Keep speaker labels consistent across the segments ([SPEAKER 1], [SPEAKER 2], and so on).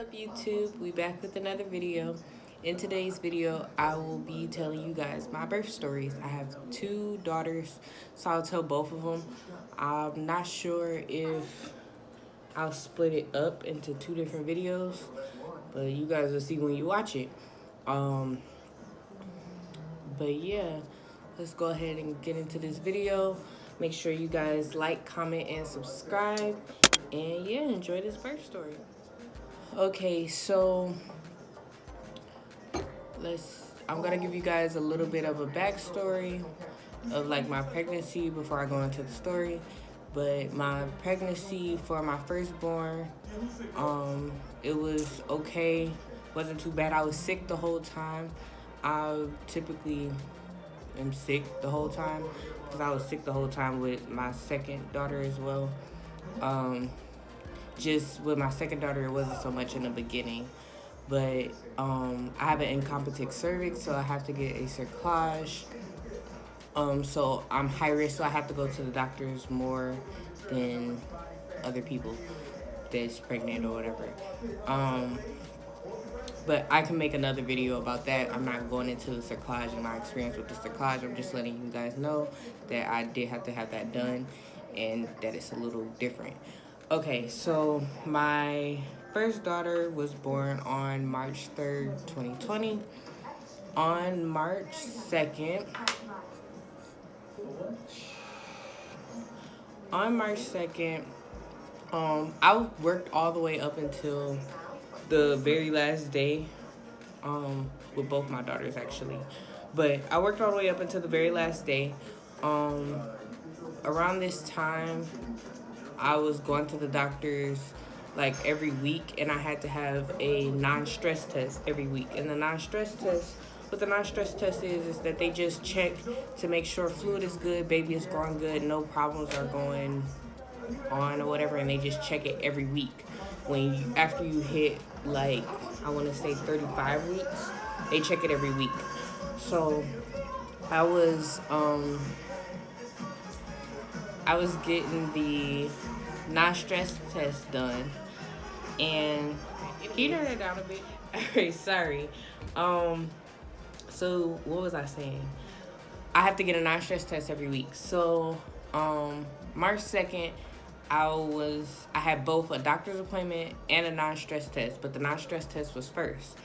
[SPEAKER 1] up, YouTube? We back with another video. In today's video, I will be telling you guys my birth stories. I have two daughters, so I'll tell both of them. I'm not sure if I'll split it up into two different videos, but you guys will see when you watch it. But yeah, let's go ahead and get into this video. Make sure you guys like, comment, and subscribe. And yeah, enjoy this birth story. Okay, so I'm gonna give you guys a little bit of a backstory of like my pregnancy before I go into the story. But my pregnancy for my firstborn, it was okay, wasn't too bad. I was sick the whole time. I typically am sick the whole time because I was sick the whole time with my second daughter as well. Just with my second daughter, it wasn't so much in the beginning. But I have an incompetent cervix, so I have to get a cerclage. So I'm high risk, so I have to go to the doctors more than other people that's pregnant or whatever. But I can make another video about that. I'm not going into the cerclage and my experience with the cerclage. I'm just letting you guys know that I did have to have that done and that it's a little different. Okay, so my first daughter was born on March 3rd, 2020. On March 2nd, I worked all the way up until the very last day, with both my daughters actually. But I worked all the way up until the very last day. Around this time, I was going to the doctors like every week, and I had to have a non-stress test every week. And the non-stress test is that they just check to make sure fluid is good, baby is growing good, no problems are going on or whatever, and they just check it every week. After you hit like, I want to say 35 weeks, they check it every week. So I was getting the non-stress test done, and can you turn it down a bit? Alright, sorry. So what was I saying? I have to get a non-stress test every week. So March 2nd, I had both a doctor's appointment and a non-stress test, but the non-stress test was first.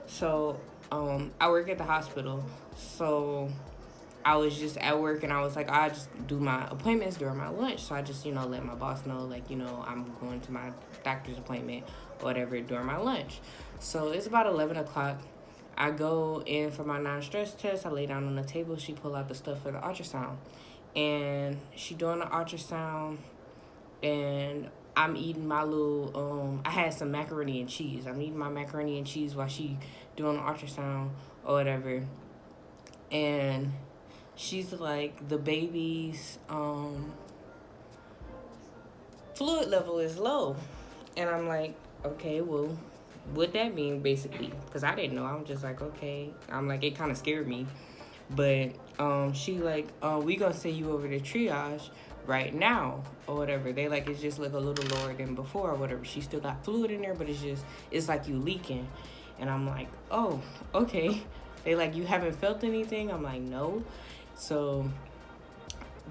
[SPEAKER 1] So I work at the hospital, so I was just at work, and I was like, I just do my appointments during my lunch. So I just, let my boss know, like, I'm going to my doctor's appointment or whatever during my lunch. So it's about 11 o'clock. I go in for my non-stress test. I lay down on the table. She pull out the stuff for the ultrasound. And she doing the ultrasound, and I'm eating my little, I had some macaroni and cheese. I'm eating my macaroni and cheese while she doing the ultrasound or whatever. And she's like, the baby's fluid level is low. And I'm like, okay, well, what that mean basically? Because I didn't know. I'm just like, okay. I'm like, it kind of scared me. But she like, we gonna send you over to triage right now or whatever. They like, it's just like a little lower than before or whatever. She still got fluid in there, but it's like you leaking. And I'm like, oh, okay. They like, you haven't felt anything? I'm like, no. So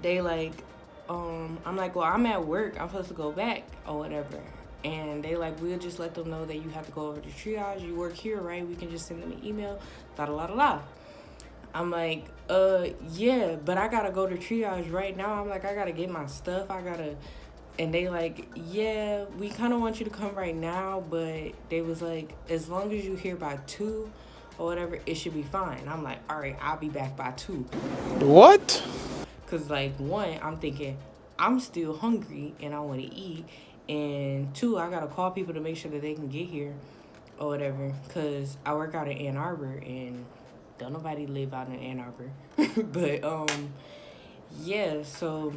[SPEAKER 1] they like, I'm like, well, I'm at work. I'm supposed to go back or whatever. And they like, we'll just let them know that you have to go over to triage. You work here, right? We can just send them an email, la-da-la-da-la. I'm like, yeah, but I gotta go to triage right now. I'm like, I gotta get my stuff. And they like, yeah, we kind of want you to come right now. But they was like, as long as you're here by 2 or whatever, it should be fine. I'm like, all right, I'll be back by 2.
[SPEAKER 2] What?
[SPEAKER 1] Because, like, 1, I'm thinking, I'm still hungry and I want to eat. And 2, I got to call people to make sure that they can get here or whatever. Because I work out in Ann Arbor, and don't nobody live out in Ann Arbor. But, yeah, so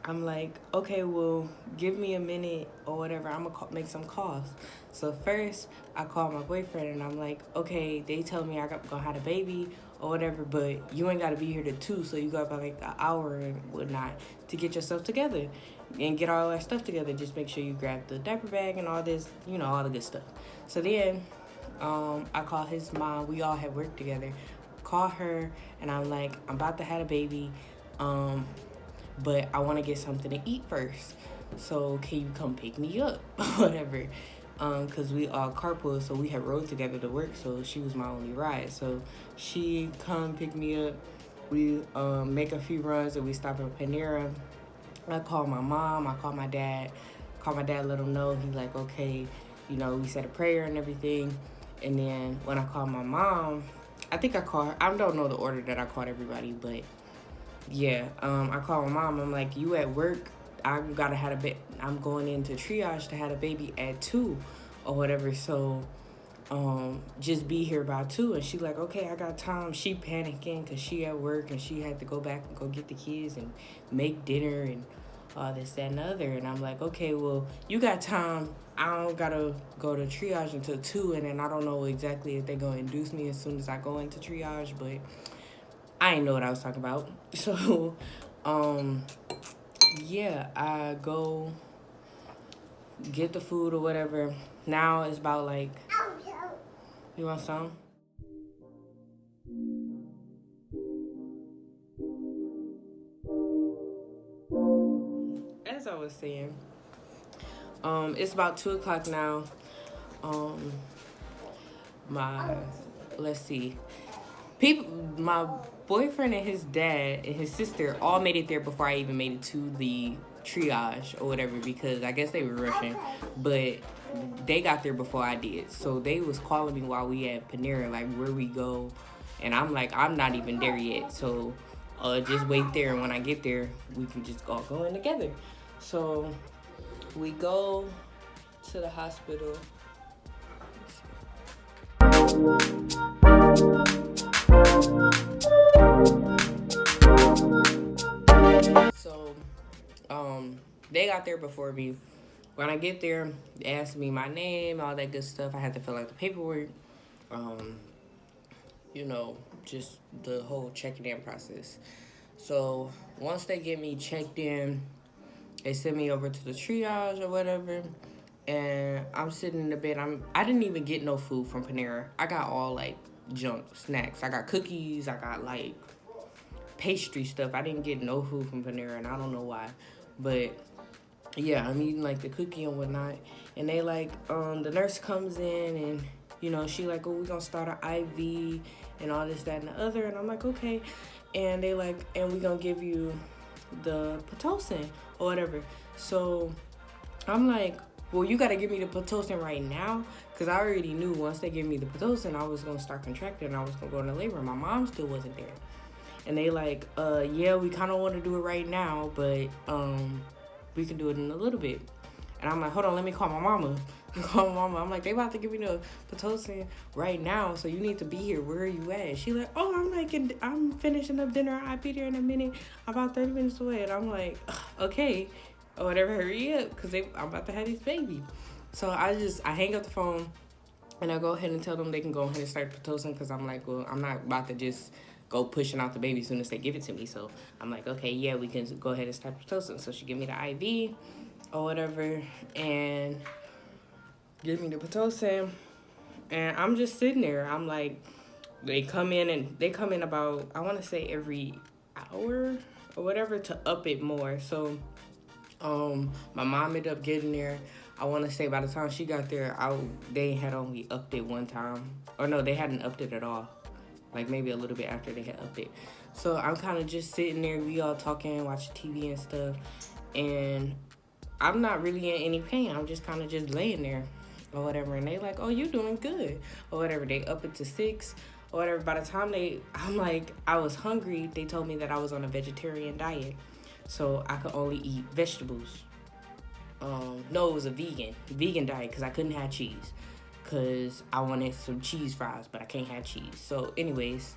[SPEAKER 1] I'm like, okay, well, give me a minute or whatever. I'm going to make some calls. So first, I call my boyfriend, and I'm like, okay, they tell me I going to have a baby or whatever, but you ain't got to be here to 2, so you got about like an hour and whatnot to get yourself together and get all that stuff together. Just make sure you grab the diaper bag and all this, all the good stuff. So then I call his mom. We all had worked together. Call her, and I'm like, I'm about to have a baby, but I want to get something to eat first. So can you come pick me up, whatever? Because we all carpool, so we had rode together to work. So she was my only ride. So she come pick me up. We make a few runs, and we stop at Panera. I call my mom. I call my dad. Let him know. He's like, okay, we said a prayer and everything. And then when I called my mom, I think I called her. I don't know the order that I called everybody, but yeah, I called my mom. I'm like, you at work? I'm going into triage to have a baby at 2 or whatever. So just be here by 2. And she like, okay, I got time. She panicking because she at work and she had to go back and go get the kids and make dinner and all this, that, and the other. And I'm like, okay, well, you got time. I don't gotta go to triage until 2, and then I don't know exactly if they're gonna induce me as soon as I go into triage, but I didn't know what I was talking about. So yeah, I go get the food or whatever. Now it's about like, you want some? As I was saying, it's about 2:00 now. Let's see. My boyfriend and his dad and his sister all made it there before I even made it to the triage or whatever, because I guess they were rushing, but they got there before I did. So they was calling me while we at Panera, like, where we go, and I'm like, I'm not even there yet, so just wait there, and when I get there, we can just all go in together. So we go to the hospital. So they got there before me. When I get there, they asked me my name, all that good stuff. I had to fill out the paperwork. Just the whole checking in process. So once they get me checked in, they send me over to the triage or whatever, and I'm sitting in the bed. I didn't even get no food from Panera. I got all like junk snacks. I got cookies. I got like pastry stuff. I didn't get no food from Panera, and I don't know why. But yeah, I'm eating like the cookie and whatnot. And they like, the nurse comes in and, she like, oh, we're gonna start an IV and all this, that, and the other. And I'm like, okay. And they like, and we're gonna give you the Pitocin or whatever. So I'm like, well, you gotta give me the Pitocin right now, because I already knew once they give me the Pitocin, I was gonna start contracting and I was gonna go into labor. My mom still wasn't there. And they like, yeah, we kind of want to do it right now, but we can do it in a little bit. And I'm like, hold on, let me call my mama. I'm like, they about to give me the Pitocin right now, so you need to be here. Where are you at? She like, oh, I'm finishing up dinner. I'll be there in a minute. About 30 minutes away. And I'm like, okay, or whatever, hurry up, because I'm about to have this baby. So I hang up the phone, and I go ahead and tell them they can go ahead and start Pitocin, because I'm like, well, I'm not about to just go pushing out the baby as soon as they give it to me. So I'm like, okay, yeah, we can go ahead and start Pitocin. So she give me the IV or whatever and give me the Pitocin. And I'm just sitting there. I'm like, they come in about, I want to say every hour or whatever to up it more. So my mom ended up getting there. I want to say by the time she got there, they had only upped it one time. Or no, they hadn't upped it at all. Like maybe a little bit after they had upped it. So I'm kind of just sitting there. We all talking, watching TV and stuff. And I'm not really in any pain. I'm just kind of just laying there or whatever. And they like, oh, you doing good or whatever. They up it to 6 or whatever. By the time I'm like, I was hungry. They told me that I was on a vegetarian diet. So I could only eat vegetables. No, it was a vegan diet because I couldn't have cheese. Because I wanted some cheese fries, but I can't have cheese. So anyways,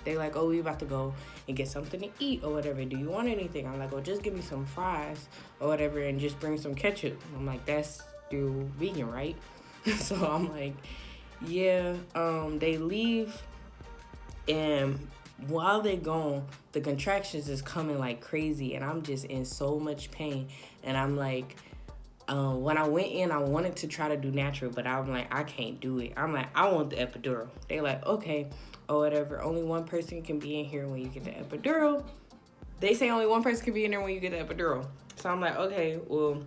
[SPEAKER 1] they like, oh, we about to go and get something to eat or whatever. Do you want anything? I'm like, oh, just give me some fries or whatever and just bring some ketchup. I'm like, that's still vegan, right? So I'm like, yeah. They leave And while they gone, the contractions is coming like crazy, and I'm just in so much pain. And I'm like, when I went in, I wanted to try to do natural, but I'm like, I can't do it. I'm like, I want the epidural. They like, okay, or whatever. Only one person can be in here when you get the epidural. They say only one person can be in there when you get the epidural. So I'm like, okay, well,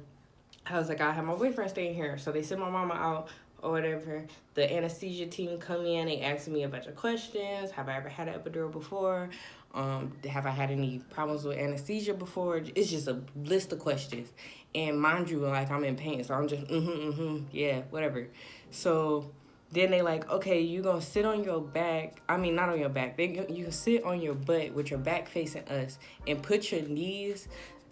[SPEAKER 1] I was like, I have my boyfriend staying here. So they sent my mama out or whatever. The anesthesia team come in. They asked me a bunch of questions. Have I ever had an epidural before? Have I had any problems with anesthesia before? It's just a list of questions. And mind you, like, I'm in pain. So I'm just, yeah, whatever. So then they like, okay, you gonna sit on your back. I mean, not on your back. You can sit on your butt with your back facing us and put your knees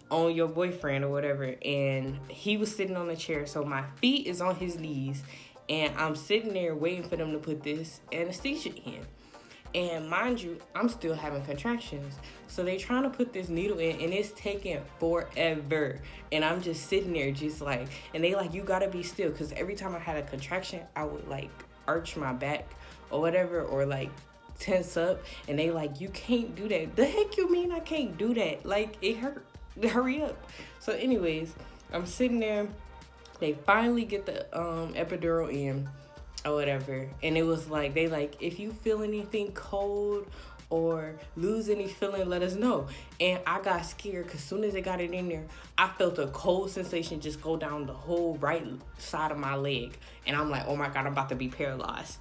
[SPEAKER 1] on your boyfriend or whatever. And he was sitting on the chair, so my feet is on his knees, and I'm sitting there waiting for them to put this anesthesia in. And mind you, I'm still having contractions. So they trying to put this needle in, and it's taking forever. And I'm just sitting there just like, and they like, you gotta be still. Because every time I had a contraction, I would like arch my back or whatever, or like tense up. And they like, you can't do that. The heck you mean I can't do that? Like, it hurt. Hurry up. So anyways, I'm sitting there. They finally get the epidural in or whatever, and it was like, they like, if you feel anything cold or lose any feeling, let us know. And I got scared because as soon as they got it in there, I felt a cold sensation just go down the whole right side of my leg, and I'm like, oh my god, I'm about to be paralyzed.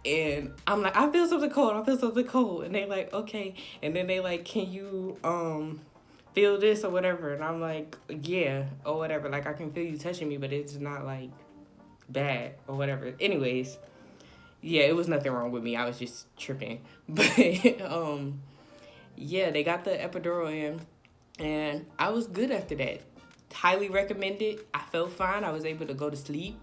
[SPEAKER 1] And I'm like, I feel something cold. And they like, okay. And then they like, can you feel this or whatever? And I'm like, yeah, or whatever. Like, I can feel you touching me, but it's not like bad or whatever. Anyways, yeah, it was nothing wrong with me. I was just tripping. But yeah, they got the epidural in, and I was good after that. Highly recommended. I felt fine. I was able to go to sleep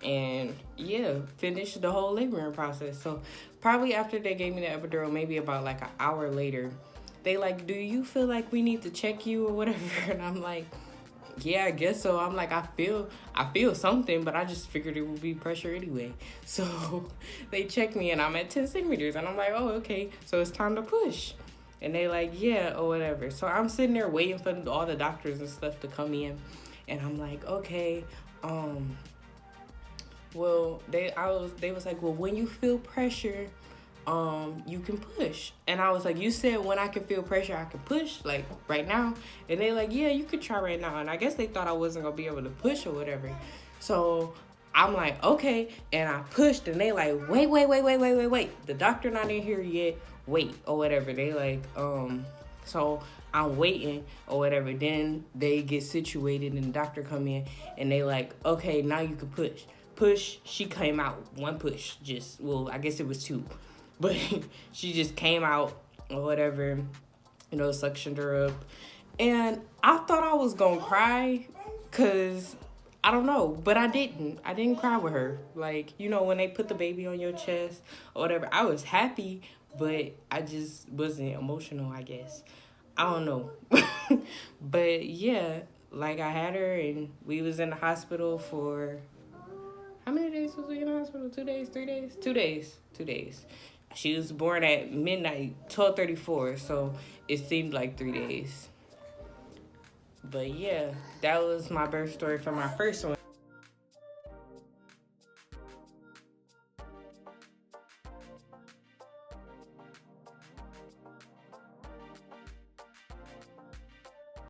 [SPEAKER 1] and yeah, finish the whole laboring process. So probably after they gave me the epidural, maybe about like an hour later, they like, do you feel like we need to check you or whatever? And I'm like, yeah, I guess so. I'm like, I feel something, but I just figured it would be pressure anyway. So they check me, and I'm at 10 centimeters, and I'm like, oh, okay, so it's time to push. And they like, yeah, or whatever. So I'm sitting there waiting for all the doctors and stuff to come in, and I'm like, okay, well, they was like, well, when you feel pressure, you can push. And I was like, you said when I can feel pressure, I can push, like right now? And they like, yeah, you could try right now. And I guess they thought I wasn't gonna be able to push or whatever. So I'm like, okay. And I pushed, and they like, wait. The doctor not in here yet. Wait, or whatever. They like, so I'm waiting or whatever. Then they get situated, and the doctor come in, and they like, okay, now you can push. She came out one push, just, well, I guess it was two. But she just came out or whatever, you know, suctioned her up. And I thought I was going to cry because, I don't know, but I didn't. I didn't cry with her. Like, you know, when they put the baby on your chest or whatever, I was happy, but I just wasn't emotional, I guess. I don't know. But, yeah, like I had her, and we was in the hospital for, how many days was we in the hospital? 2 days, 3 days? 2 days. 2 days. She was born at midnight, 12:34, so it seemed like 3 days. But yeah, that was my birth story for my first one.